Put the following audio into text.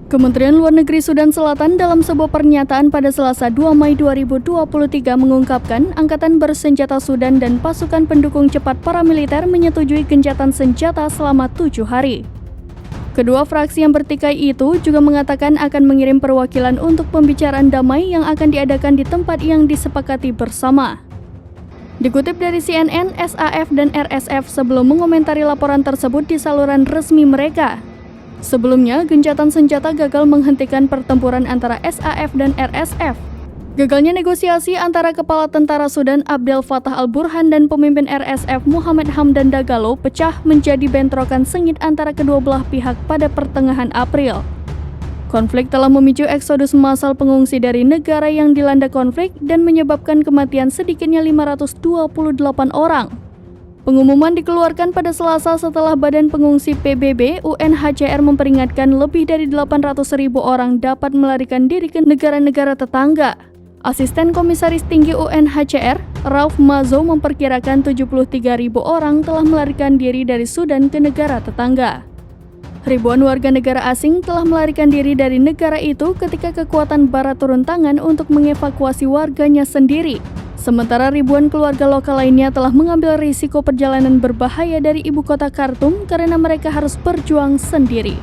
Kementerian Luar Negeri Sudan Selatan dalam sebuah pernyataan pada Selasa 2 Mei 2023 mengungkapkan Angkatan Bersenjata Sudan dan pasukan pendukung cepat paramiliter menyetujui gencatan senjata selama 7 hari. Kedua fraksi yang bertikai itu juga mengatakan akan mengirim perwakilan untuk pembicaraan damai yang akan diadakan di tempat yang disepakati bersama. Dikutip dari CNN, SAF dan RSF sebelum mengomentari laporan tersebut di saluran resmi mereka. Sebelumnya, gencatan senjata gagal menghentikan pertempuran antara SAF dan RSF. Gagalnya negosiasi antara Kepala Tentara Sudan Abdel Fattah al-Burhan dan pemimpin RSF Mohamed Hamdan Dagalo pecah menjadi bentrokan sengit antara kedua belah pihak pada pertengahan April. Konflik telah memicu eksodus massal pengungsi dari negara yang dilanda konflik dan menyebabkan kematian sedikitnya 528 orang. Pengumuman dikeluarkan pada Selasa setelah Badan Pengungsi PBB UNHCR memperingatkan lebih dari 800.000 orang dapat melarikan diri ke negara-negara tetangga. Asisten Komisaris Tinggi UNHCR, Rauf Mazo memperkirakan 73.000 orang telah melarikan diri dari Sudan ke negara tetangga. Ribuan warga negara asing telah melarikan diri dari negara itu ketika kekuatan Barat turun tangan untuk mengevakuasi warganya sendiri. Sementara ribuan keluarga lokal lainnya telah mengambil risiko perjalanan berbahaya dari ibu kota Khartoum karena mereka harus berjuang sendiri.